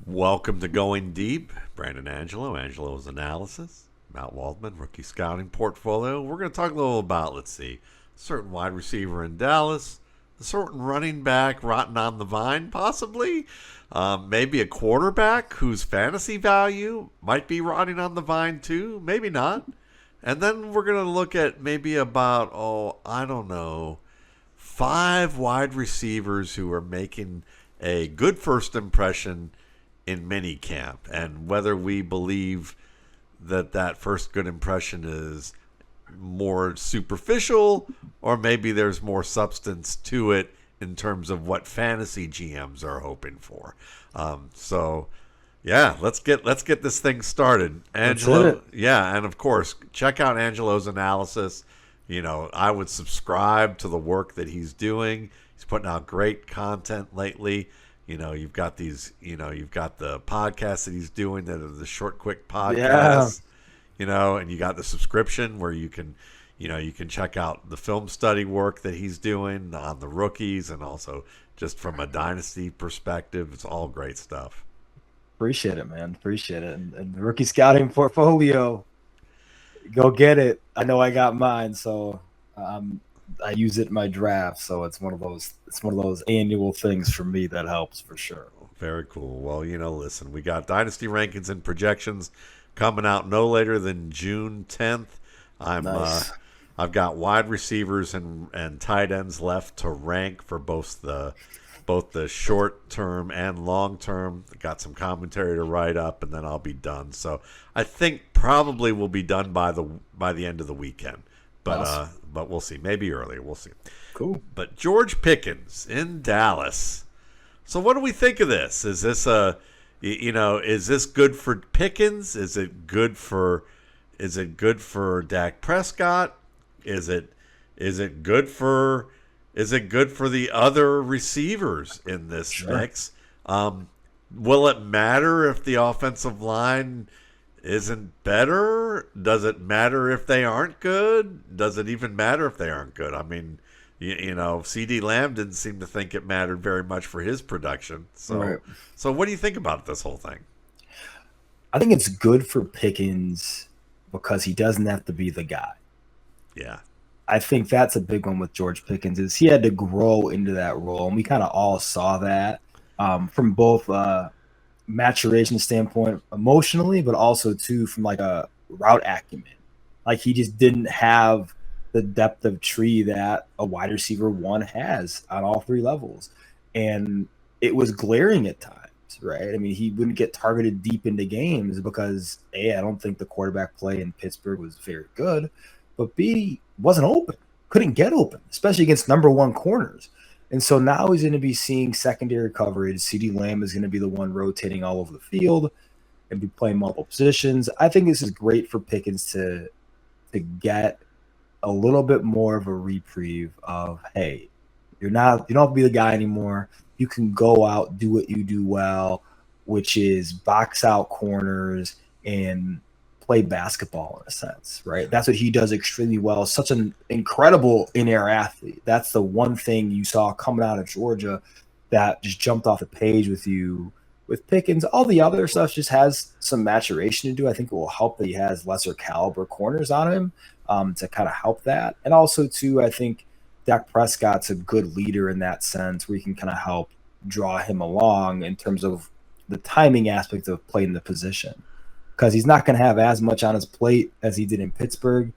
Welcome to Going Deep. Brandon Angelo's analysis. Matt Waldman, rookie scouting portfolio. We're going to talk a little about, certain wide receiver in Dallas, a certain running back rotting on the vine, possibly. Maybe a quarterback whose fantasy value might be rotting on the vine too. Maybe not. And then we're going to look at maybe about, I don't know, 5 wide receivers who are making a good first impression in minicamp, and whether we believe that first good impression is more superficial or maybe there's more substance to it in terms of what fantasy GMs are hoping for. Let's get this thing started. Angelo, yeah, and of course, check out Angelo's analysis. I would subscribe to the work that he's doing. He's putting out great content lately. You've got the podcasts that he's doing that are the short, quick podcasts. Yeah. And you got the subscription where you can check out the film study work that he's doing on the rookies, and also just from a dynasty perspective. It's all great stuff. Appreciate it, man. Appreciate it. And the rookie scouting portfolio, go get it. I know I got mine, so I use it in my draft, so it's one of those annual things for me that helps for sure. Very cool. Well, listen, we got dynasty rankings and projections coming out no later than June 10th. Nice. I've got wide receivers and tight ends left to rank for both the short term and long term. Got some commentary to write up, and then I'll be done. So I think probably we'll be done by the end of the weekend. But awesome. But we'll see. Maybe earlier. We'll see. Cool. But George Pickens in Dallas. So what do we think of this? Is this is this good for Pickens? Is it good for Dak Prescott? Is it good for the other receivers in this mix? Will it matter if the offensive line isn't better? Does it matter if they aren't good? Does it even matter if they aren't good? I mean, CD Lamb didn't seem to think it mattered very much for his production. So what do you think about this whole thing? I think it's good for Pickens because he doesn't have to be the guy. Yeah. I think that's a big one with George Pickens is he had to grow into that role, and we kind of all saw that from both maturation standpoint emotionally, but also too from like a route acumen. Like he just didn't have the depth of tree that a wide receiver one has on all 3 levels, and it was glaring at times, right? I mean, he wouldn't get targeted deep into games because A, I don't think the quarterback play in Pittsburgh was very good, but B, wasn't open, couldn't get open, especially against number 1 corners. And so now he's going to be seeing secondary coverage. CD Lamb is going to be the one rotating all over the field and be playing multiple positions. I think this is great for Pickens to get a little bit more of a reprieve of, hey, you don't have to be the guy anymore. You can go out, do what you do well, which is box out corners and play basketball in a sense, right? That's what he does extremely well. Such an incredible in-air athlete. That's the one thing you saw coming out of Georgia that just jumped off the page with you. With Pickens, all the other stuff just has some maturation to do. I think it will help that he has lesser caliber corners on him to kind of help that. And also, too, I think Dak Prescott's a good leader in that sense where you can kind of help draw him along in terms of the timing aspect of playing the position. Because he's not going to have as much on his plate as he did in Pittsburgh.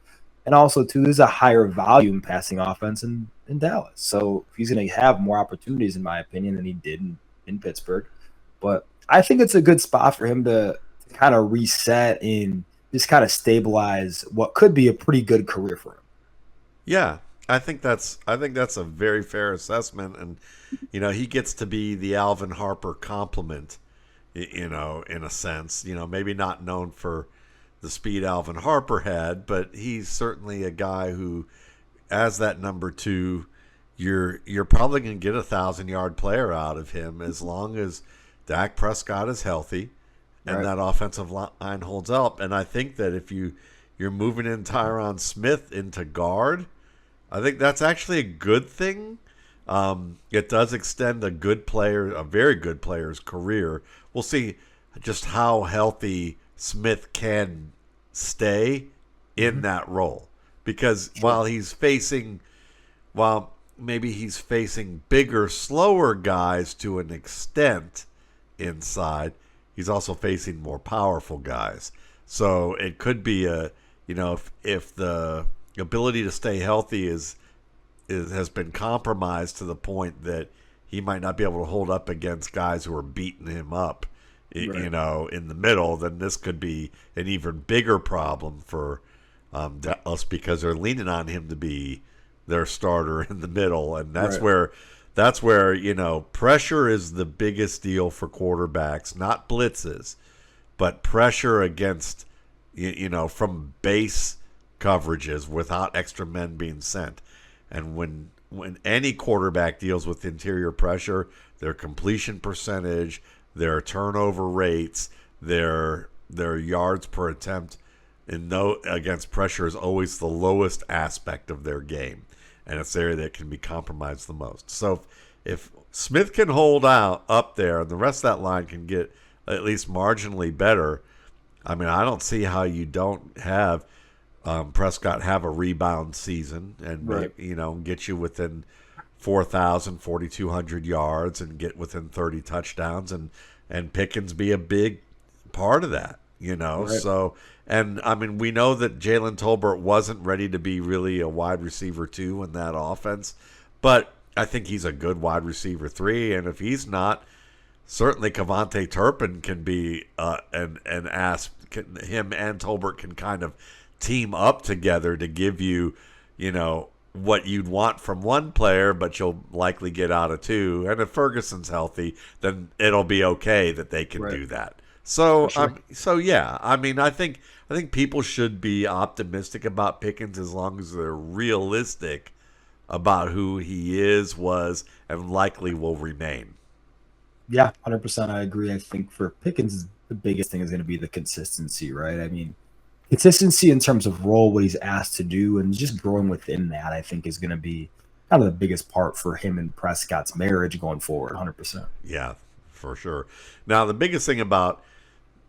And also, too, there's a higher volume passing offense in Dallas. So he's going to have more opportunities, in my opinion, than he did in Pittsburgh. But I think it's a good spot for him to kind of reset and just kind of stabilize what could be a pretty good career for him. Yeah, I think that's a very fair assessment. And, he gets to be the Alvin Harper complement, in a sense, maybe not known for the speed Alvin Harper had, but he's certainly a guy who, as that number 2, you're probably going to get 1,000-yard player out of him as long as Dak Prescott is healthy and that offensive line holds up. And I think that if you're moving in Tyron Smith into guard, I think that's actually a good thing It does extend a very good player's career. We'll see just how healthy Smith can stay in Mhm. that role. Because Sure. while maybe he's facing bigger, slower guys to an extent inside, he's also facing more powerful guys. So it could be if the ability to stay healthy has been compromised to the point that he might not be able to hold up against guys who are beating him up, Right. in the middle, then this could be an even bigger problem for Dallas because they're leaning on him to be their starter in the middle, and Right. that's where pressure is the biggest deal for quarterbacks, not blitzes, but pressure against from base coverages without extra men being sent. And when any quarterback deals with interior pressure, their completion percentage, their turnover rates, their yards per attempt against pressure is always the lowest aspect of their game, and it's the area that can be compromised the most. So if Smith can hold out up there, and the rest of that line can get at least marginally better, I mean, I don't see how you don't have Prescott have a rebound season and Right. get you within 4,000, 4,200 yards and get within 30 touchdowns and Pickens be a big part of that. Right. So, and I mean, we know that Jalen Tolbert wasn't ready to be really a wide receiver 2 in that offense, but I think he's a good wide receiver 3, and if he's not, certainly Cavante Turpin can be him and Tolbert can kind of team up together to give you what you'd want from one player, but you'll likely get out of two. And if Ferguson's healthy, then it'll be okay that they can Right. do that. For So, sure. yeah, I mean, I think people should be optimistic about Pickens as long as they're realistic about who he was, and likely will remain. Yeah, 100%. I agree. I think for Pickens, the biggest thing is going to be the consistency, right? I mean, consistency in terms of role, what he's asked to do, and just growing within that, I think is going to be kind of the biggest part for him and Prescott's marriage going forward. 100%. Yeah, for sure. Now, the biggest thing about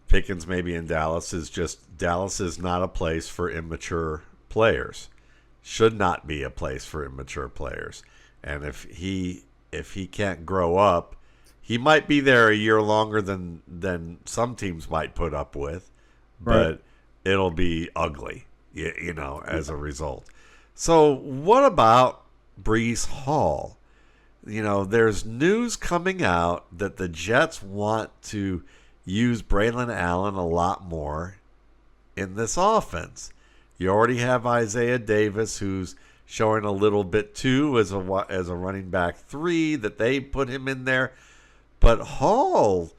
Pickens maybe in Dallas is just Dallas is not a place for immature players. Should not be a place for immature players. And if he can't grow up, he might be there a year longer than some teams might put up with, Right. but it'll be ugly, Yeah. as a result. So, what about Breece Hall? There's news coming out that the Jets want to use Braylon Allen a lot more in this offense. You already have Isaiah Davis, who's showing a little bit too as a running back 3 that they put him in there. But Hall,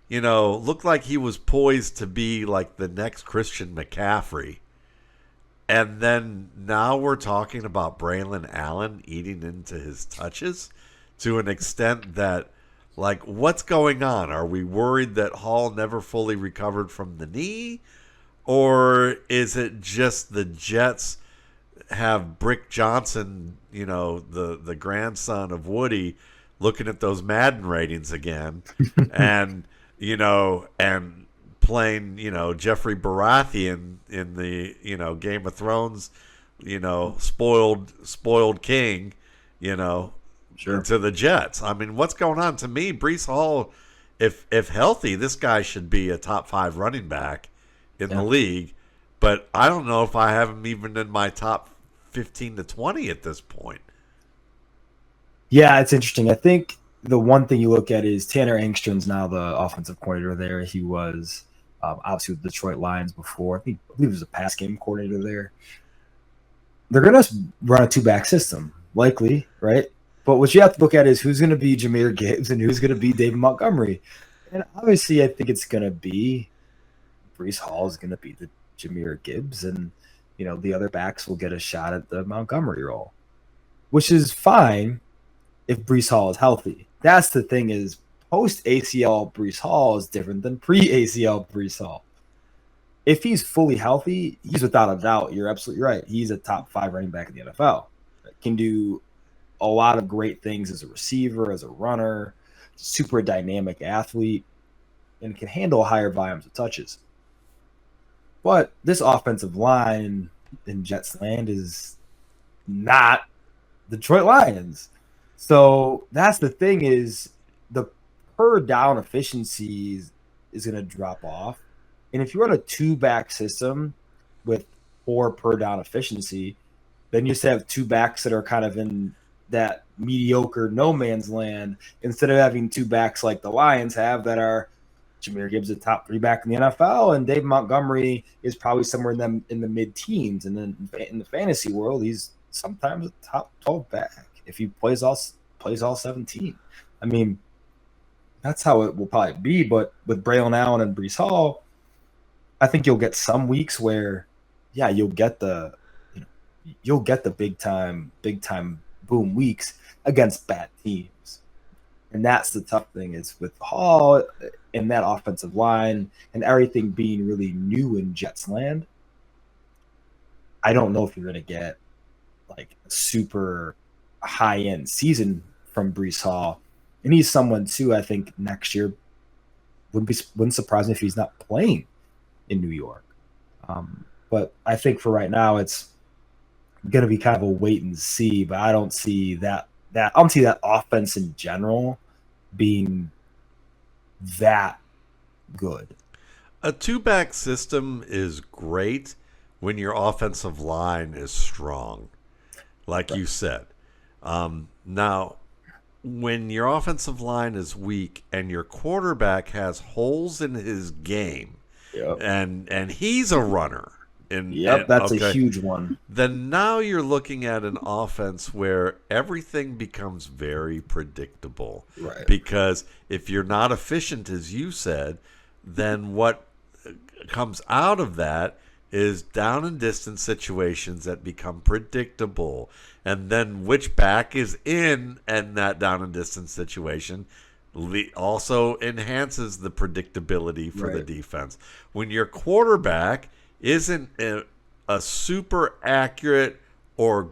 looked like he was poised to be like the next Christian McCaffrey. And then now we're talking about Braylon Allen eating into his touches to an extent that, like, what's going on? Are we worried that Hall never fully recovered from the knee? Or is it just the Jets have Brick Johnson, the grandson of Woody, looking at those Madden ratings again, and and playing Jeffrey Baratheon in the Game of Thrones, spoiled king, you know Sure. to the Jets. I mean, what's going on? To me, Breece Hall, if healthy, this guy should be a top 5 running back in the Yeah. league. But I don't know if I have him even in my top 15 to 20 at this point. Yeah, it's interesting. I think the one thing you look at is Tanner Engstrom's now the offensive coordinator there. He was obviously with the Detroit Lions before. I believe he was a pass game coordinator there. They're going to run a 2-back system, likely, right? But what you have to look at is who's going to be Jahmyr Gibbs and who's going to be David Montgomery. And obviously, I think it's going to be Breece Hall is going to be the Jahmyr Gibbs, and the other backs will get a shot at the Montgomery role, which is fine if Breece Hall is healthy. That's the thing is post ACL Breece Hall is different than pre ACL Breece Hall. If he's fully healthy, he's without a doubt. You're absolutely right. He's a top 5 running back in the NFL. Can do a lot of great things as a receiver, as a runner, super dynamic athlete, and can handle higher volumes of touches. But this offensive line in Jets land is not Detroit Lions. So that's the thing, is the per down efficiency is going to drop off. And if you run a 2-back system with 4 per down efficiency, then you just have 2 backs that are kind of in that mediocre no man's land, instead of having 2 backs like the Lions have that are Jahmyr Gibbs, a top 3 back in the NFL, and Dave Montgomery is probably somewhere in the mid-teens. And then in the fantasy world, he's sometimes a top 12 back if he plays all 17. I mean, that's how it will probably be. But with Braylon Allen and Breece Hall, I think you'll get some weeks where, yeah, you'll get the big time boom weeks against bad teams. And that's the tough thing, is with Hall and that offensive line and everything being really new in Jets land, I don't know if you're going to get like a super high-end season from Breece Hall. And he's someone, too, I think next year wouldn't surprise me if he's not playing in New York. But I think for right now, it's going to be kind of a wait and see. But I don't see that offense in general being that good. A 2-back system is great when your offensive line is strong, like you said. Now, when your offensive line is weak and your quarterback has holes in his game, and he's a runner, that's a huge one. Then now you're looking at an offense where everything becomes very predictable. Right. Because if you're not efficient, as you said, then what comes out of that is down and distance situations that become predictable. And then which back is in and that down and distance situation also enhances the predictability for the defense. When your quarterback isn't a super accurate or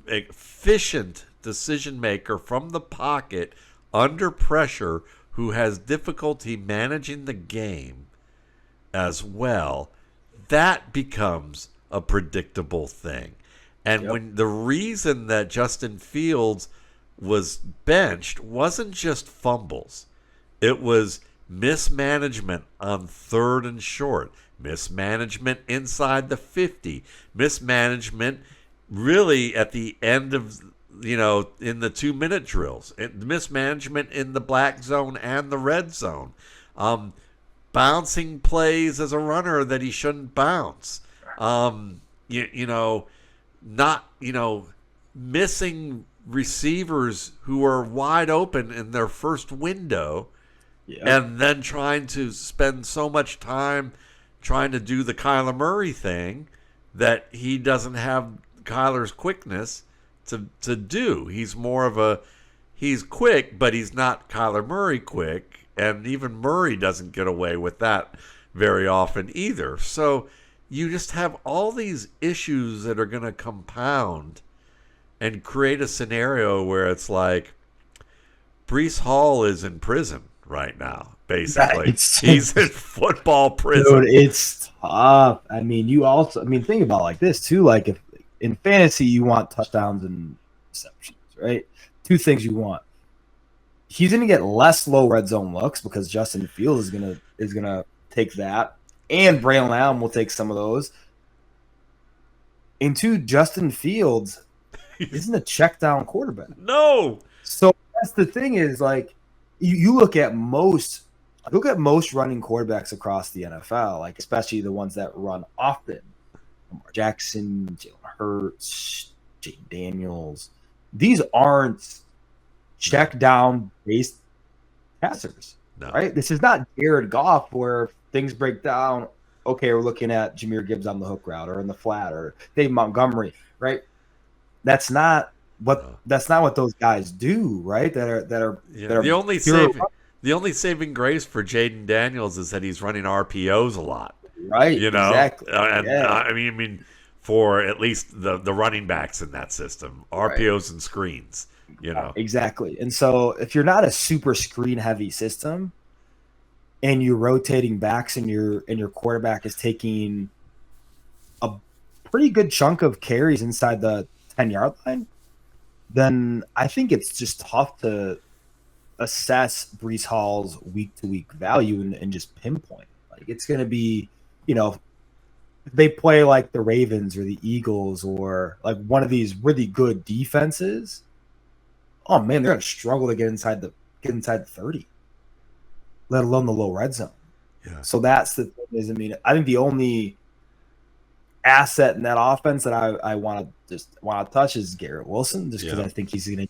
efficient decision maker from the pocket under pressure, who has difficulty managing the game as well, that becomes a predictable thing. And when the reason that Justin Fields was benched wasn't just fumbles, it was mismanagement on 3rd and short, mismanagement inside the 50, mismanagement really at the end of, in the 2-minute drills, mismanagement in the black zone and the red zone, bouncing plays as a runner that he shouldn't bounce, missing receivers who are wide open in their first window, and then trying to spend so much time trying to do the Kyler Murray thing that he doesn't have Kyler's quickness to do. He's more of he's quick, but he's not Kyler Murray quick, and even Murray doesn't get away with that very often either. So you just have all these issues that are going to compound and create a scenario where it's like Breece Hall is in prison right now, basically. He's in football prison. Dude, it's tough. I mean, think about it like this, too. Like, if in fantasy, you want touchdowns and receptions, right? 2 things you want. He's going to get less low red zone looks because Justin Fields is gonna take that, and Braylon Allen will take some of those. And 2, Justin Fields isn't a check down quarterback. No. So that's the thing, is like you look at most running quarterbacks across the NFL, like especially the ones that run often. Lamar Jackson, Jalen Hurts, Jaden Daniels. These aren't check down based passers, right? This is not Jared Goff where things break down. Okay, we're looking at Jahmyr Gibbs on the hook route or in the flat, or Dave Montgomery, right? That's not what those guys do, right? That are the only saving grace for Jaden Daniels is that he's running RPOs a lot, right? Exactly. I mean, for at least the running backs in that system, RPOs and screens. you know. Exactly. And so if you're not a super screen heavy system and you're rotating backs and your quarterback is taking a pretty good chunk of carries inside the 10-yard line, then I think it's just tough to assess Breece Hall's week to week value and just pinpoint. Like it's going to be, if they play like the Ravens or the Eagles or like one of these really good defenses, oh man, they're going to struggle to get inside the 30, let alone the low red zone. Yeah. So that's the thing is, I mean, I think the only asset in that offense that I want to touch is Garrett Wilson, just because I think he's going to.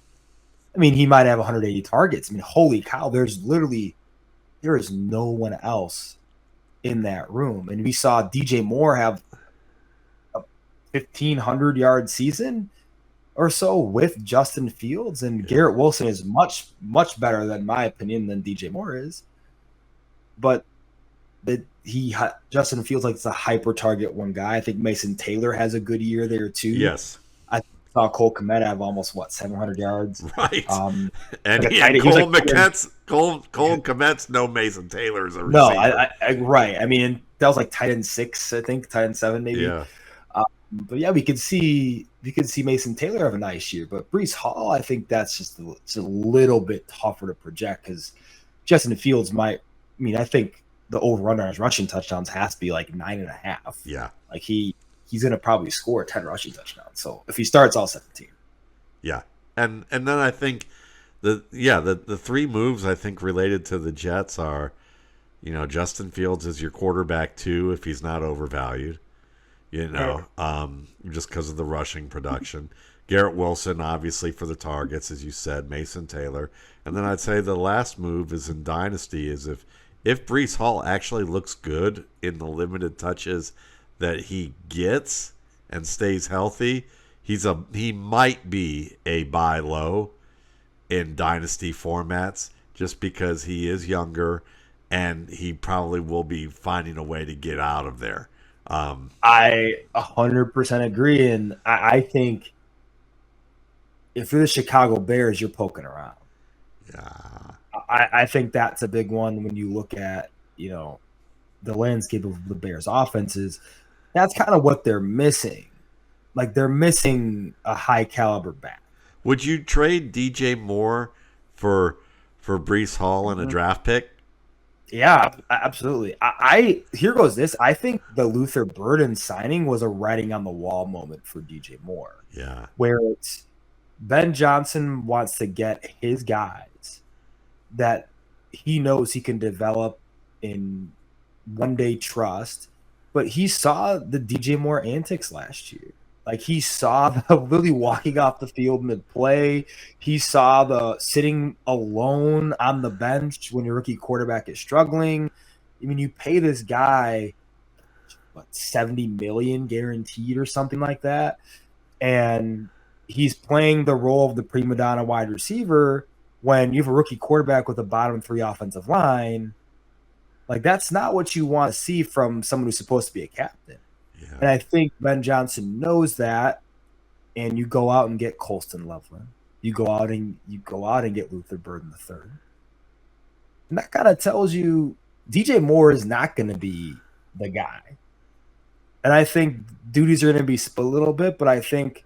I mean, he might have 180 targets. I mean, holy cow! There is no one else in that room, and we saw DJ Moore have a 1,500-yard season or so with Justin Fields, and Garrett Wilson is much better than my opinion than DJ Moore is, but Justin Fields like a hyper target one guy. I think Mason Taylor has a good year there too. Yes. I saw Cole Kmet have almost 700 yards. Right. And Cole Kmet's no Mason Taylor as a receiver. No, right. I mean, that was like tight end 6, I think, tight end 7 maybe. Yeah. But yeah, we could see Mason Taylor have a nice year, but Breece Hall, I think that's just a little bit tougher to project because Justin Fields I think the over-under on his rushing touchdowns has to be like 9.5. Yeah. Like he's going to probably score 10 rushing touchdowns. So if he starts all 17. Yeah. And then I think the three moves I think related to the Jets are, Justin Fields is your quarterback too if he's not overvalued, just because of the rushing production. Garrett Wilson, obviously, for the targets, as you said, Mason Taylor. And then I'd say the last move is in Dynasty is if Breece Hall actually looks good in the limited touches that he gets and stays healthy, he might be a buy low in Dynasty formats just because he is younger and he probably will be finding a way to get out of there. I 100% agree, and I think if you're the Chicago Bears, you're poking around. Yeah. I think that's a big one when you look at, the landscape of the Bears offenses. That's kind of what they're missing. Like they're missing a high caliber back. Would you trade DJ Moore for Breece Hall in a draft pick? Yeah, absolutely. Here goes this. I think the Luther Burden signing was a writing on the wall moment for DJ Moore. Yeah. Where it's Ben Johnson wants to get his guys that he knows he can develop in one-day trust, but he saw the DJ Moore antics last year. Like he saw the really walking off the field mid-play. He saw the sitting alone on the bench when your rookie quarterback is struggling. I mean, you pay this guy $70 million guaranteed or something like that, and he's playing the role of the prima donna wide receiver when you have a rookie quarterback with a bottom 3 offensive line. Like that's not what you want to see from someone who's supposed to be a captain. Yeah. And I think Ben Johnson knows that. And you go out and get Colston Loveland. You go out and get Luther Burden III. And that kind of tells you DJ Moore is not going to be the guy. And I think duties are going to be split a little bit, but I think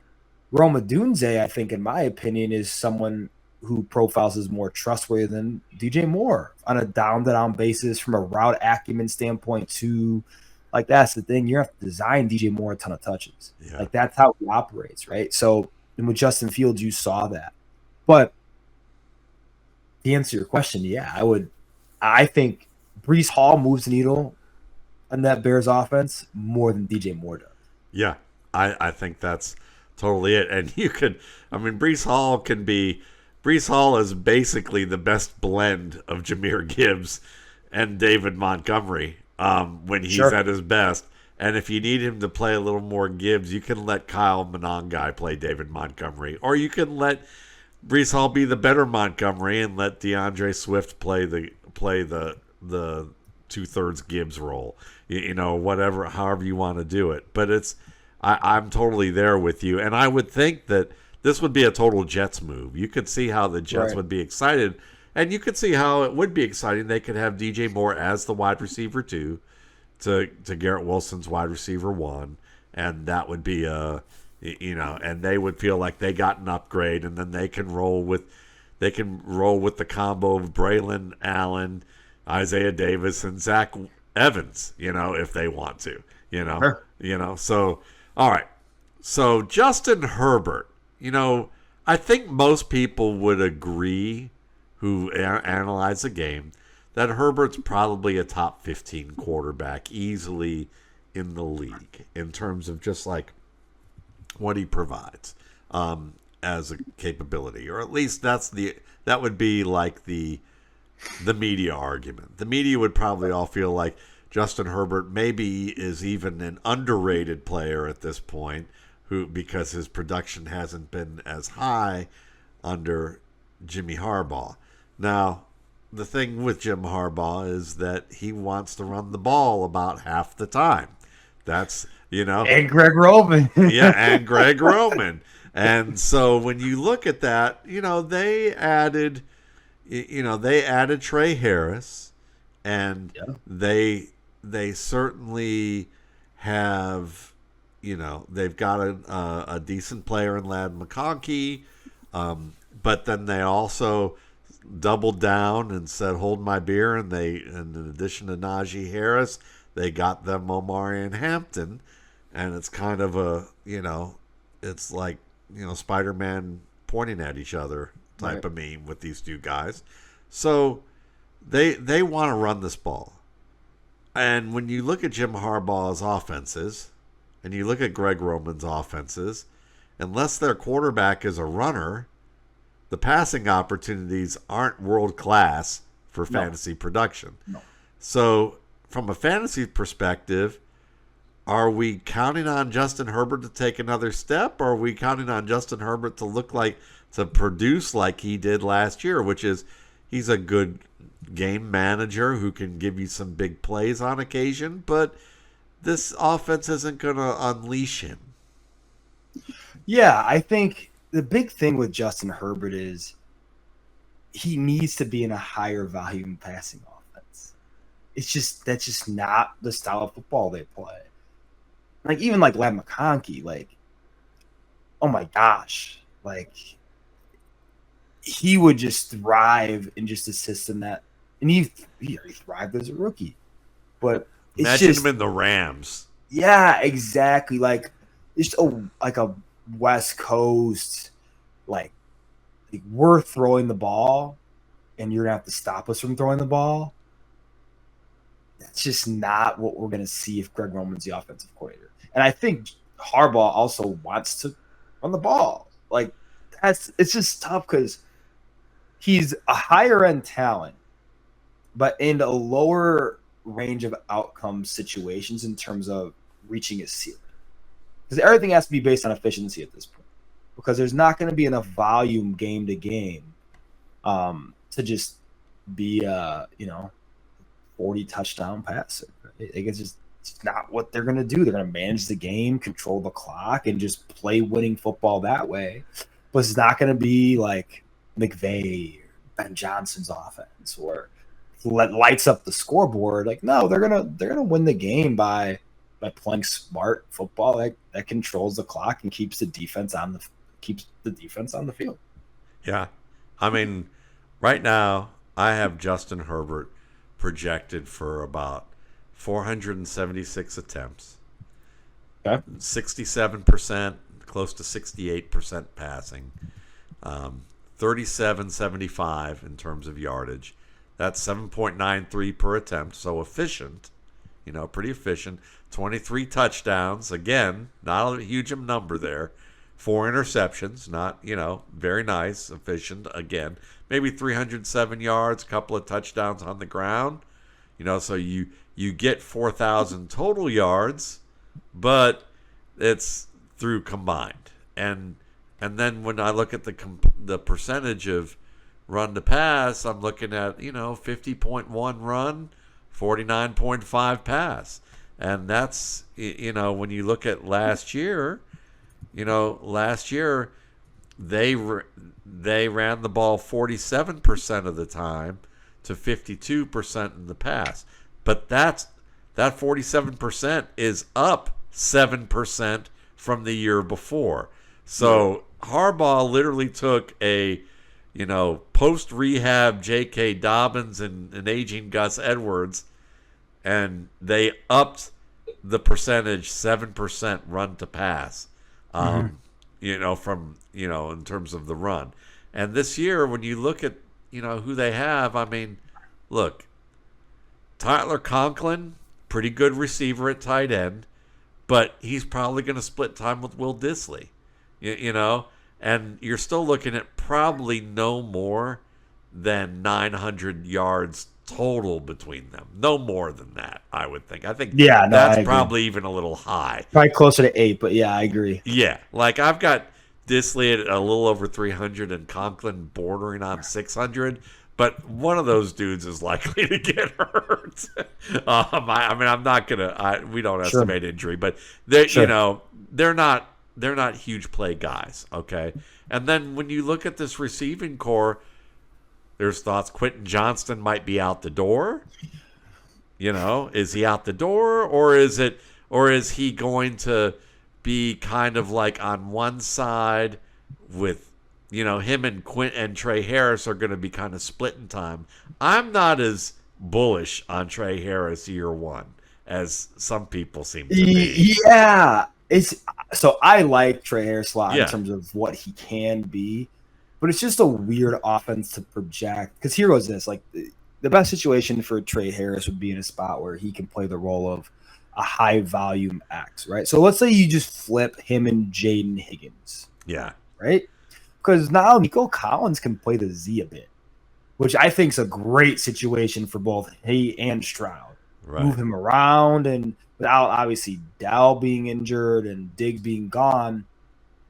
Roma Dunze, in my opinion, is someone who profiles as more trustworthy than DJ Moore on a down-to-down basis from a route acumen standpoint too. Like that's the thing. You have to design DJ Moore a ton of touches. Yeah. Like that's how he operates, right? So and with Justin Fields, you saw that. But to answer your question, yeah, I think Breece Hall moves the needle on that Bears offense more than DJ Moore does. Yeah, I think that's totally it. And Breece Hall is basically the best blend of Jahmyr Gibbs and David Montgomery when he's at his best. And if you need him to play a little more Gibbs, you can let Kyle Monangai play David Montgomery. Or you can let Breece Hall be the better Montgomery and let DeAndre Swift play the 2/3 Gibbs role. However you want to do it. But I'm totally there with you. And I would think that this would be a total Jets move. You could see how the Jets would be excited, and you could see how it would be exciting. They could have DJ Moore as the wide receiver 2 to Garrett Wilson's wide receiver 1, and that would be and they would feel like they got an upgrade, and then they can roll with the combo of Braylon Allen, Isaiah Davis, and Zach Evans, if they want to, Sure. So, all right. So Justin Herbert, I think most people would agree who analyze the game that Herbert's probably a top 15 quarterback easily in the league in terms of just like what he provides as a capability, or at least that would be like the media argument. The media would probably all feel like Justin Herbert maybe is even an underrated player at this point, because his production hasn't been as high under Jimmy Harbaugh. Now, the thing with Jim Harbaugh is that he wants to run the ball about half the time. That's, And Greg Roman. yeah, and Greg Roman. And so when you look at that, they added Trey Harris, and they certainly have, they've got a decent player in Ladd McConkey, but then they also doubled down and said, hold my beer, and in addition to Najee Harris, they got them Omarion Hampton, and it's kind of it's like, Spider-Man pointing at each other type of meme with these two guys. So they want to run this ball. And when you look at Jim Harbaugh's offenses and you look at Greg Roman's offenses, unless their quarterback is a runner, the passing opportunities aren't world-class for fantasy production. No. So from a fantasy perspective, are we counting on Justin Herbert to take another step, or are we counting on Justin Herbert to produce like he did last year, which is he's a good game manager who can give you some big plays on occasion, but this offense isn't going to unleash him? Yeah, I think the big thing with Justin Herbert is he needs to be in a higher volume passing offense. That's just not the style of football they play. Like, even like Ladd McConkey, like, oh my gosh, like, he would just thrive in just a system that, and he thrived as a rookie. But it's imagine just him in the Rams. Yeah, exactly. Like, just a West Coast, like we're throwing the ball, and you're gonna have to stop us from throwing the ball. That's just not what we're gonna see if Greg Roman's the offensive coordinator. And I think Harbaugh also wants to run the ball. Like, it's just tough because he's a higher end talent, but in a lower range of outcome situations in terms of reaching his ceiling. Because everything has to be based on efficiency at this point. Because there's not going to be enough volume game to game to just be 40 touchdown passer. It's not what they're going to do. They're going to manage the game, control the clock, and just play winning football that way. But it's not going to be like McVay or Ben Johnson's offense or lights up the scoreboard. Like, no, they're gonna win the game by playing smart football that controls the clock and keeps the defense on the field. Yeah, I mean, right now I have Justin Herbert projected for about 476 attempts, 67%, close to 68% passing, 37.75 in terms of yardage. That's 7.93 per attempt, so efficient, pretty efficient. 23 touchdowns, again, not a huge number there. 4 interceptions, not, very nice, efficient, again. Maybe 307 yards, a couple of touchdowns on the ground. So you get 4,000 total yards, but it's through combined. And then when I look at the percentage of run to pass, I'm looking at, 50.1 run, 49.5 pass. And that's, when you look at last year, they ran the ball 47% of the time to 52% in the pass. But that 47% is up 7% from the year before. So Harbaugh literally took a, post-rehab J.K. Dobbins and an aging Gus Edwards, and they upped the percentage 7% run to pass, from, in terms of the run. And this year, when you look at, who they have, I mean, look, Tyler Conklin, pretty good receiver at tight end, but he's probably going to split time with Will Dissly, and you're still looking at probably no more than 900 yards total between them. No more than that, I would think. I think that's probably even a little high. Probably closer to 8, but yeah, I agree. Yeah, like I've got Dissly at a little over 300 and Conklin bordering on 600. But one of those dudes is likely to get hurt. I'm not gonna. We don't estimate injury, but they, they're not huge play guys. Okay, and then when you look at this receiving core, there's thoughts Quentin Johnston might be out the door. Is he out the door, or is he going to be kind of like on one side with, him and Quint and Trey Harris are going to be kind of split in time. I'm not as bullish on Trey Harris year one as some people seem to be. Yeah. So I like Trey Harris a lot in terms of what he can be, but it's just a weird offense to project. Because here goes this. Like, the best situation for Trey Harris would be in a spot where he can play the role of a high volume X, right? So let's say you just flip him and Jaden Higgins. Yeah. Right? Because now Nico Collins can play the Z a bit, which I think is a great situation for both he and Stroud. Right. Move him around, and without obviously Dell being injured and Diggs being gone,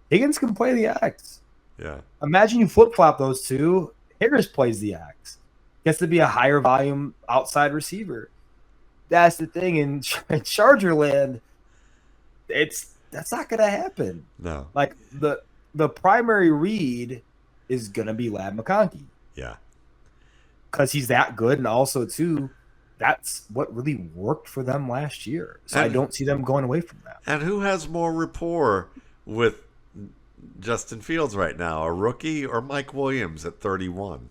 Higgins can play the X. Yeah. Imagine you flip-flop those two. Harris plays the X. Gets to be a higher volume outside receiver. That's the thing. In Charger land, that's not going to happen. No. Like, the primary read is going to be Ladd McConkey. Yeah. Because he's that good, and also, too, that's what really worked for them last year. So I don't see them going away from that. And who has more rapport with Justin Fields right now, a rookie or Mike Williams at 31?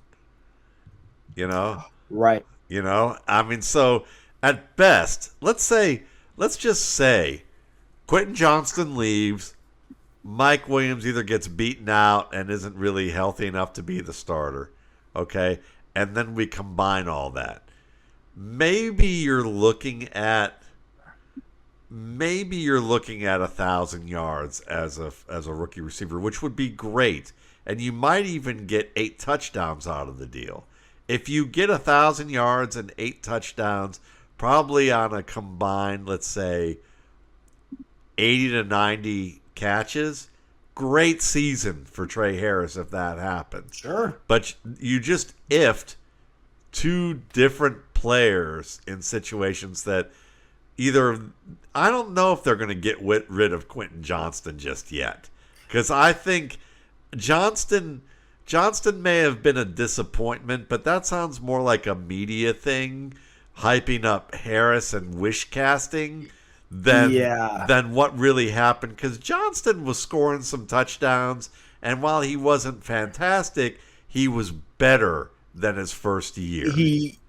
Right. I mean, so at best, let's just say Quentin Johnston leaves, Mike Williams either gets beaten out and isn't really healthy enough to be the starter, okay? And then we combine all that. Maybe you're looking at 1,000 yards as a rookie receiver, which would be great. And you might even get 8 touchdowns out of the deal. If you get 1,000 yards and 8 touchdowns, probably on a combined, let's say, 80 to 90 catches, great season for Trey Harris if that happens. Sure. But you just ifed 2 different players in situations that either, I don't know if they're going to get rid of Quentin Johnston just yet. Because I think Johnston may have been a disappointment, but that sounds more like a media thing, hyping up Harris and wish casting than what really happened. Because Johnston was scoring some touchdowns, and while he wasn't fantastic, he was better than his first year.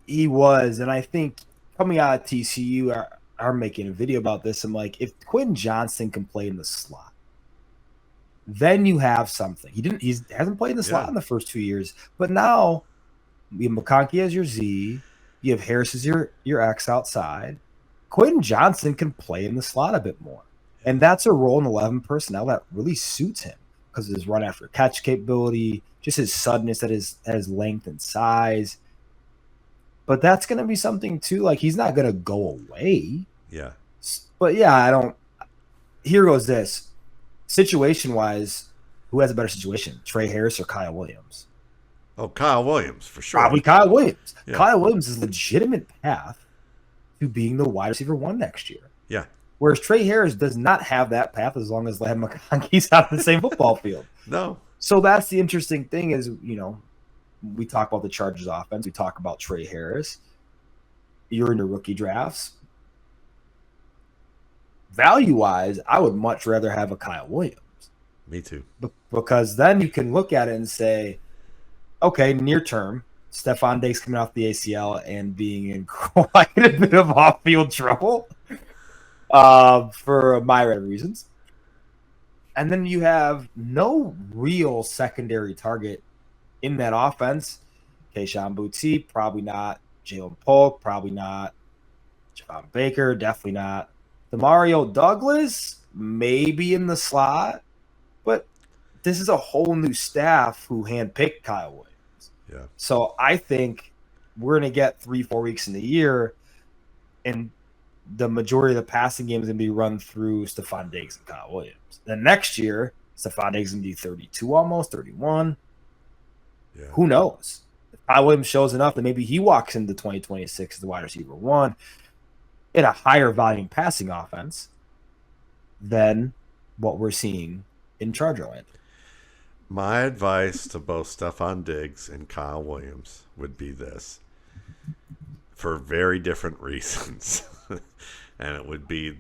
He was, and I think coming out of TCU are making a video about this. I'm like, if Quentin Johnston can play in the slot, then you have something. He hasn't played in the slot in the first 2 years, but now you have McConkey as your Z, you have Harris as your X outside. Quentin Johnston can play in the slot a bit more, and that's a role in 11 personnel that really suits him because of his run after catch capability, just his suddenness at his length and size. But that's going to be something too. Like, he's not going to go away. Yeah. But yeah, here goes this. Situation-wise, who has a better situation, Trey Harris or Kyle Williams? Oh, Kyle Williams, for sure. Probably Kyle Williams. Yeah. Kyle Williams is a legitimate path to being the wide receiver 1 next year. Yeah. Whereas Trey Harris does not have that path as long as Ladd McConkey's out on the same football field. No. So that's the interesting thing is, we talk about the Chargers offense. We talk about Trey Harris. You're in your rookie drafts. Value-wise, I would much rather have a Kyle Williams. Me too. Because then you can look at it and say, okay, near term, Stephon Diggs coming off the ACL and being in quite a bit of off-field trouble for myriad reasons. And then you have no real secondary target in that offense. Keyshawn Boutte, probably not. Jalen Polk, probably not. Javon Baker, definitely not. Demario Douglas, maybe in the slot. But this is a whole new staff who handpicked Kyle Williams. Yeah. So I think we're going to get 3-4 weeks in the year, and the majority of the passing game is going to be run through Stephon Diggs and Kyle Williams. Then next year, Stephon Diggs is going to be 32 almost, 31. Yeah. Who knows? If Kyle Williams shows enough, then maybe he walks into 2026 as the wide receiver one in a higher volume passing offense than what we're seeing in Chargerland. My advice to both Stephon Diggs and Kyle Williams would be this, for very different reasons. And it would be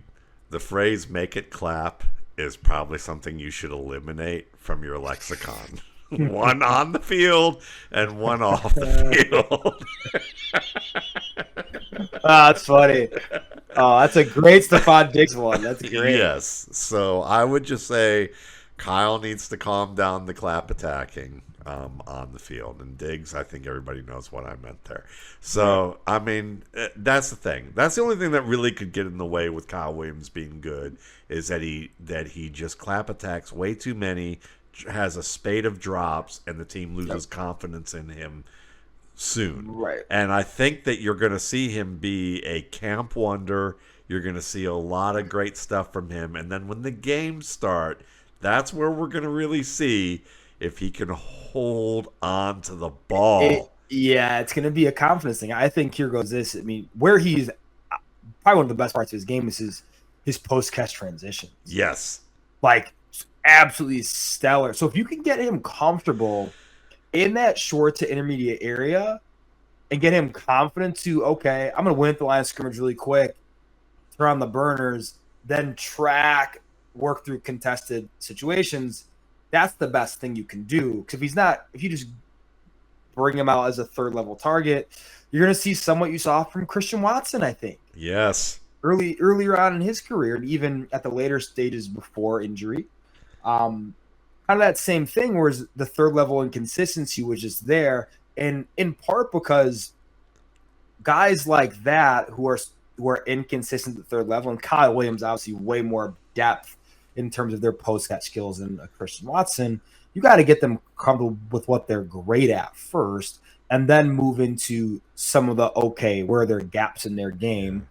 the phrase "make it clap" is probably something you should eliminate from your lexicon. One on the field and one off the field. That's funny. Oh, that's a great Stephon Diggs one. That's great. Yes. So I would just say Kyle needs to calm down the clap attacking on the field. And Diggs, I think everybody knows what I meant there. So, I mean, that's the thing. That's the only thing that really could get in the way with Kyle Williams being good is that he just clap attacks way too many, has a spate of drops, and the team loses confidence in him soon. Right. And I think that you're going to see him be a camp wonder. You're going to see a lot of great stuff from him. And then when the games start, that's where we're going to really see if he can hold on to the ball. It's going to be a confidence thing. I think here goes this. I mean, where he's probably one of the best parts of his game is his post-catch transitions. Yes. Like, absolutely stellar. So if you can get him comfortable in that short to intermediate area and get him confident to, okay, I'm going to win at the line of scrimmage really quick, turn on the burners, then track, work through contested situations, that's the best thing you can do. Because if you just bring him out as a third level target, you're going to see somewhat you saw from Christian Watson, I think. Yes. Earlier on in his career, and even at the later stages before injury. Kind of that same thing, whereas the third level inconsistency was just there, and in part because guys like that who are inconsistent at the third level, and Kyle Williams obviously way more depth in terms of their post-catch skills than Christian Watson, you got to get them comfortable with what they're great at first, and then move into some of the where are there gaps in their game,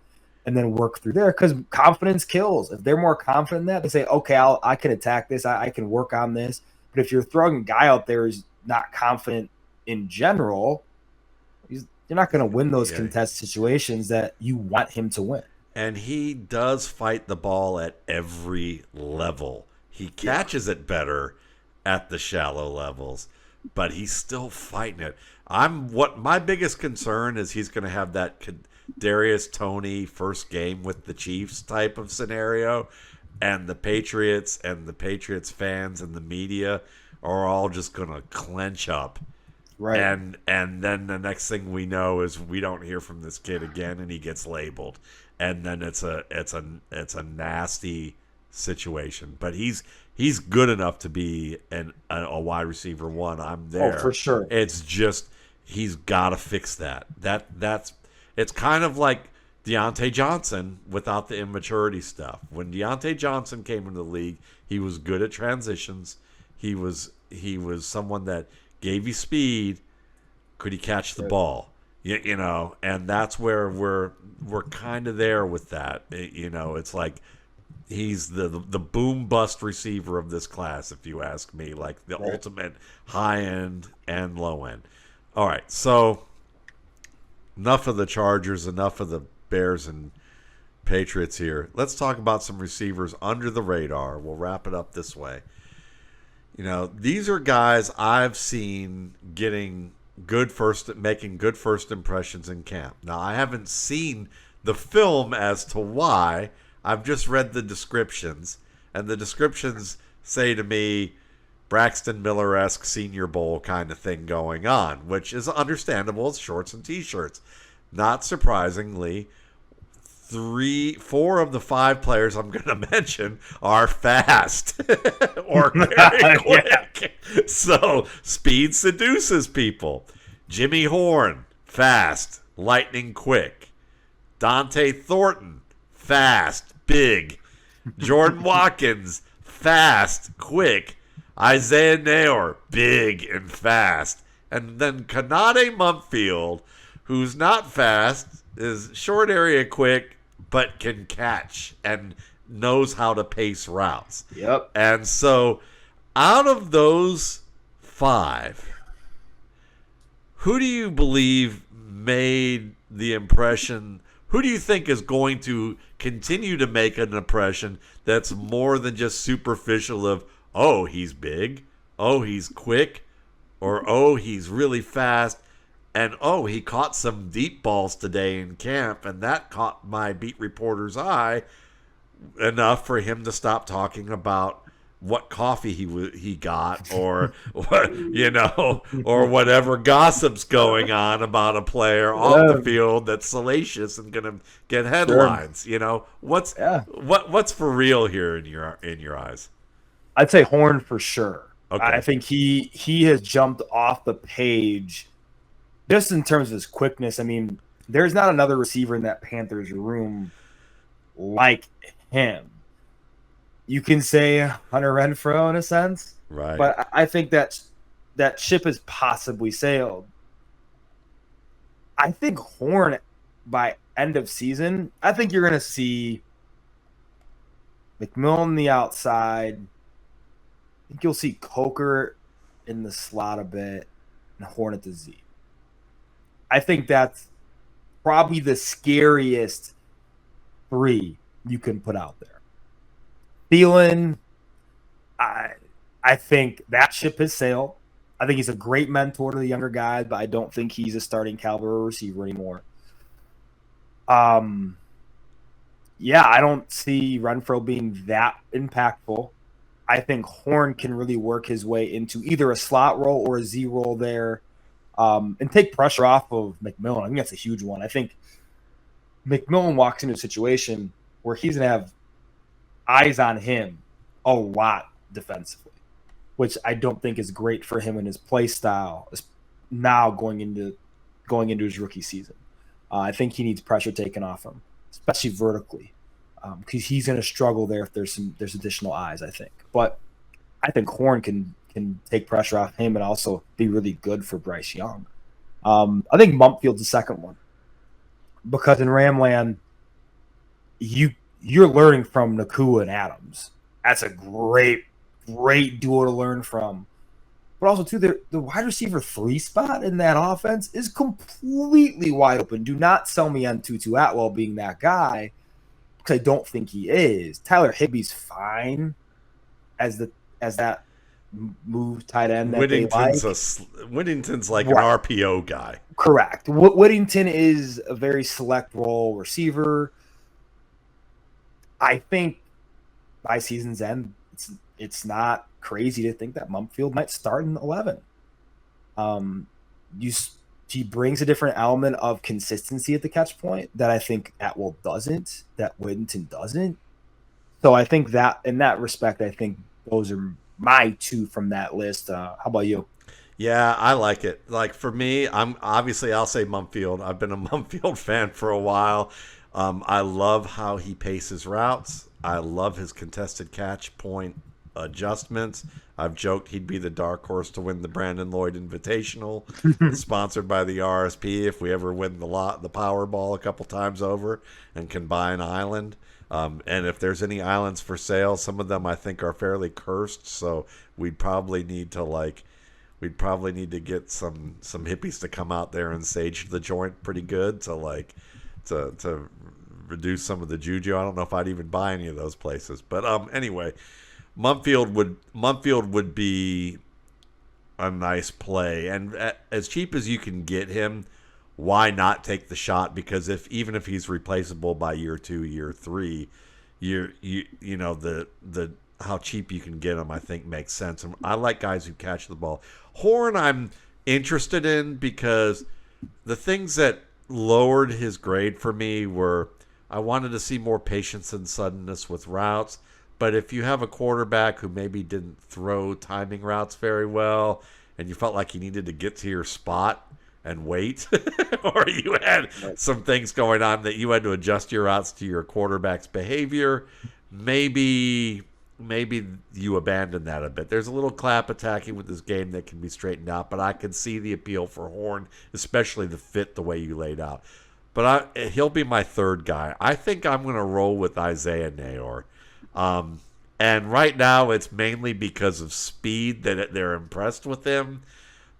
and then work through there, because confidence kills. If they're more confident in that, they say, okay, I can attack this, I can work on this. But if you're throwing a guy out there who's not confident in general, you're not going to win those contest situations that you want him to win. And he does fight the ball at every level. He catches it better at the shallow levels, but he's still fighting it. My biggest concern is he's going to have that Darius Toney first game with the Chiefs type of scenario, and the Patriots fans and the media are all just going to clench up. Right. And then the next thing we know is we don't hear from this kid again, and he gets labeled. And then it's a nasty situation. But he's good enough to be a wide receiver one. I'm there. Oh, for sure. It's just he's got to fix that. It's kind of like Deontay Johnson without the immaturity stuff. When Deontay Johnson came into the league, he was good at transitions. He was someone that gave you speed. Could he catch the ball? You know, and that's where we're kind of there with that. You know, it's like he's the boom bust receiver of this class, if you ask me, like the ultimate high end and low end. All right, so enough of the Chargers, enough of the Bears and Patriots here. Let's talk about some receivers under the radar. We'll wrap it up this way. These are guys I've seen making good first impressions in camp. Now, I haven't seen the film as to why. I've just read the descriptions, and the descriptions say to me Braxton Miller-esque Senior Bowl kind of thing going on, which is understandable. It's shorts and T-shirts. Not surprisingly, four of the five players I'm going to mention are fast or very quick. So speed seduces people. Jimmy Horn, fast, lightning quick. Dante Thornton, fast, big. Jordan Watkins, fast, quick. Isaiah Neyor, big and fast. And then Konata Mumpfield, who's not fast, is short area quick, but can catch and knows how to pace routes. Yep. And so out of those five, who do you believe made the impression? Who do you think is going to continue to make an impression that's more than just superficial of, oh, he's big, oh, he's quick, or oh, he's really fast, and oh, he caught some deep balls today in camp, and that caught my beat reporter's eye enough for him to stop talking about what coffee he got, or what, or whatever gossip's going on about a player off the field that's salacious and gonna get headlines. Sure. What's for real here in your eyes? I'd say Horn for sure. Okay. I think he has jumped off the page just in terms of his quickness. I mean, there's not another receiver in that Panthers room like him. You can say Hunter Renfrow in a sense, right? But I think that ship has possibly sailed. I think Horn, by end of season, I think you're going to see McMillan on the outside. I think you'll see Coker in the slot a bit and Horn at the Z. I think that's probably the scariest three you can put out there. Thielen, I think that ship has sailed. I think he's a great mentor to the younger guys, but I don't think he's a starting caliber receiver anymore. I don't see Renfrow being that impactful. I think Horn can really work his way into either a slot role or a Z role there, and take pressure off of McMillan. I think that's a huge one. I think McMillan walks into a situation where he's going to have eyes on him a lot defensively, which I don't think is great for him in his play style now going into his rookie season. I think he needs pressure taken off him, especially vertically, because he's going to struggle there if there's additional eyes, I think. But I think Horn can take pressure off him and also be really good for Bryce Young. I think Mumpfield's the second one, because in Ramland, you're learning from Nakua and Adams. That's a great duo to learn from. But also, too, the wide receiver 3 spot in that offense is completely wide open. Do not sell me on Tutu Atwell being that guy, because I don't think he is. Tyler Higbee's fine as that move tight end that Whittington's like an RPO guy. Correct. Whittington is a very select role receiver. I think by season's end, it's not crazy to think that Mumpfield might start in 11. He brings a different element of consistency at the catch point that I think Atwell doesn't, that Whittington doesn't. So I think that in that respect, I think those are my two from that list. How about you? Yeah, I like it. Like for me, I'll say Mumpfield. I've been a Mumpfield fan for a while. I love how he paces routes. I love his contested catch point adjustments. I've joked he'd be the dark horse to win the Brandon Lloyd Invitational, sponsored by the RSP, if we ever win the Powerball a couple times over and can buy an island. And if there's any islands for sale, some of them I think are fairly cursed, so we'd probably need to get some hippies to come out there and sage the joint pretty good to reduce some of the juju. I don't know if I'd even buy any of those places, but anyway, Mumpfield would be a nice play, and as cheap as you can get him, why not take the shot? Because even if he's replaceable by year 2, year 3, you know the how cheap you can get him, I think makes sense. And I like guys who catch the ball. Horn, I'm interested in because the things that lowered his grade for me were I wanted to see more patience and suddenness with routes. But if you have a quarterback who maybe didn't throw timing routes very well and you felt like you needed to get to your spot and wait, or you had some things going on that you had to adjust your routes to your quarterback's behavior, maybe you abandon that a bit. There's a little clap attacking with this game that can be straightened out, but I can see the appeal for Horn, especially the fit the way you laid out. But he'll be my third guy. I think I'm going to roll with Isaiah Neyor. And right now it's mainly because of speed that they're impressed with him.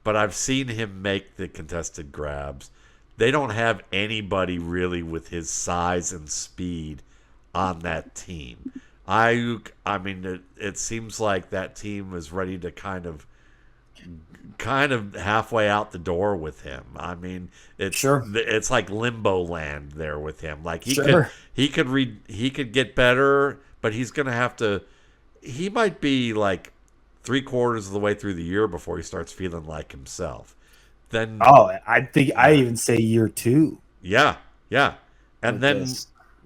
But I've seen him make the contested grabs. They don't have anybody really with his size and speed on that team. I mean, it seems like that team is ready to kind of halfway out the door with him. I mean, it's like limbo land there with him. Like he could get better, but he's going to have to. He might be like 3/4 of the way through the year before he starts feeling like himself. Then I think I even say year 2. Yeah, and then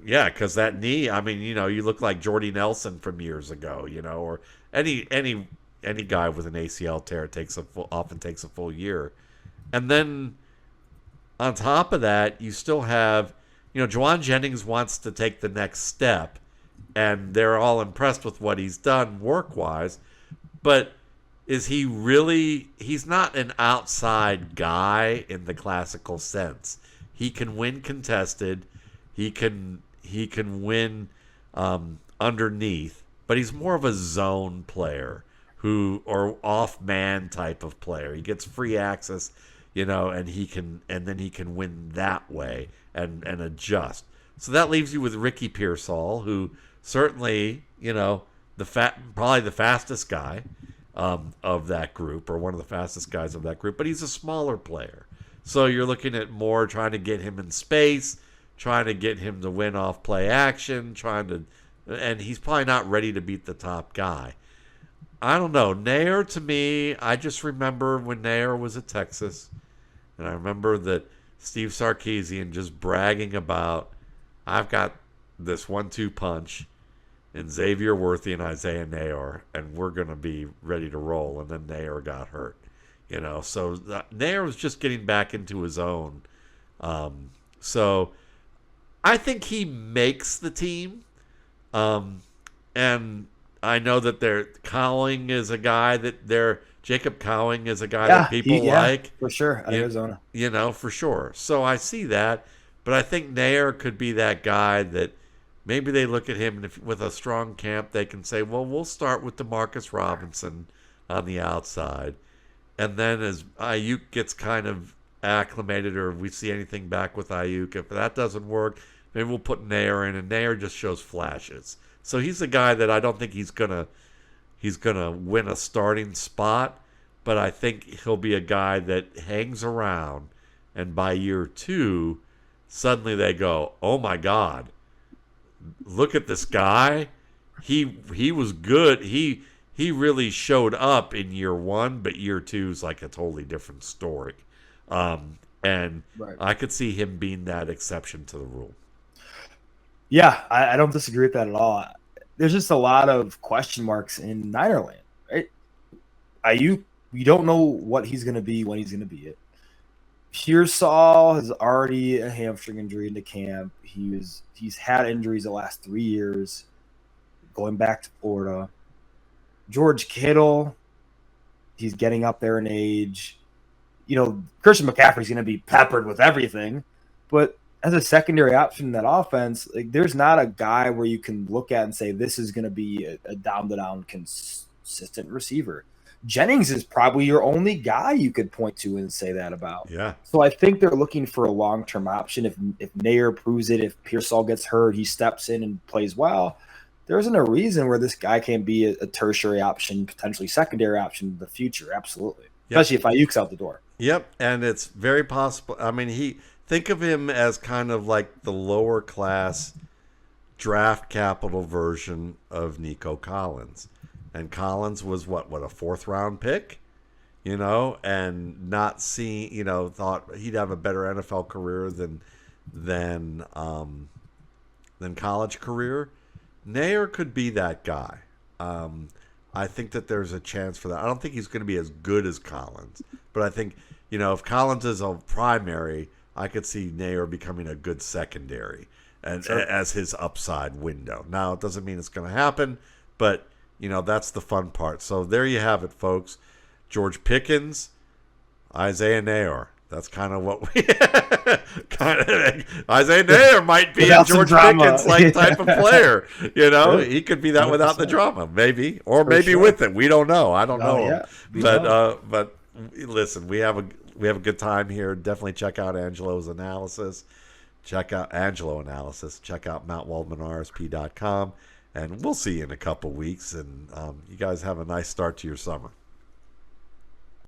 because that knee. I mean, you look like Jordy Nelson from years ago, or any guy with an ACL tear often takes a full year, and then on top of that, you still have, Juwan Jennings wants to take the next step, and they're all impressed with what he's done work-wise, but is he really? He's not an outside guy in the classical sense. He can win contested. He can win underneath, but he's more of a zone player or off man type of player. He gets free access, and then he can win that way and adjust. So that leaves you with Ricky Pearsall, who certainly, probably the fastest guy of that group, or one of the fastest guys of that group, but he's a smaller player. So you're looking at more trying to get him in space, trying to get him to win off play action, and he's probably not ready to beat the top guy. I don't know. Neyor, to me, I just remember when Neyor was at Texas, and I remember that Steve Sarkisian just bragging about, I've got this 1-2 punch in Xavier Worthy and Isaiah Neyor, and we're going to be ready to roll. And then Neyor got hurt, So Neyor was just getting back into his own. So I think he makes the team. And I know that Cowing is a guy Jacob Cowing is a guy that people like. For sure, out of Arizona. For sure. So I see that. But I think Neyor could be that guy that maybe they look at him, and with a strong camp, they can say, well, we'll start with DeMarcus Robinson on the outside. And then as Ayuk gets kind of acclimated, or if we see anything back with Ayuk, if that doesn't work, maybe we'll put Neyor in, and Neyor just shows flashes. So he's a guy that I don't think he's gonna win a starting spot, but I think he'll be a guy that hangs around, and by year 2, suddenly they go, oh my God, look at this guy. He was good. He really showed up in year 1, but year 2 is like a totally different story. And right. I could see him being that exception to the rule. Yeah, I don't disagree with that at all. There's just a lot of question marks in Ninerland, right? Ayuk, we don't know what he's going to be, when he's going to be it. Pearsall has already a hamstring injury into camp. He's had injuries the last 3 years, going back to Florida. George Kittle, he's getting up there in age. Christian McCaffrey's going to be peppered with everything, but as a secondary option in that offense, like, there's not a guy where you can look at and say this is going to be a down-to-down consistent receiver. Jennings is probably your only guy you could point to and say that about. Yeah. So I think they're looking for a long-term option. If Neyor proves it, if Pearsall gets hurt, he steps in and plays well, there isn't a reason where this guy can't be a tertiary option, potentially secondary option in the future. Absolutely. Yep. Especially if Ayuk's out the door. Yep, and it's very possible. I mean, think of him as kind of like the lower class draft capital version of Nico Collins. And Collins was what a 4th-round pick, and not seeing, thought he'd have a better NFL career than college career. Neyor could be that guy. I think that there's a chance for that. I don't think he's going to be as good as Collins, but I think, if Collins is a primary, I could see Neyor becoming a good secondary and Sure. as his upside window. Now, it doesn't mean it's going to happen, but that's the fun part. So there you have it, folks. George Pickens, Isaiah Neyor. That's kind of what we Isaiah Neyor might be a George Pickens like type of player. Sure. He could be that without the drama, maybe, or maybe with it. We don't know. I don't know. Yeah. But listen, we have a good time here. Definitely check out Angelo's analysis. Check out Angelo analysis. Check out MattWaldmanRSP.com, and we'll see you in a couple weeks. And you guys have a nice start to your summer.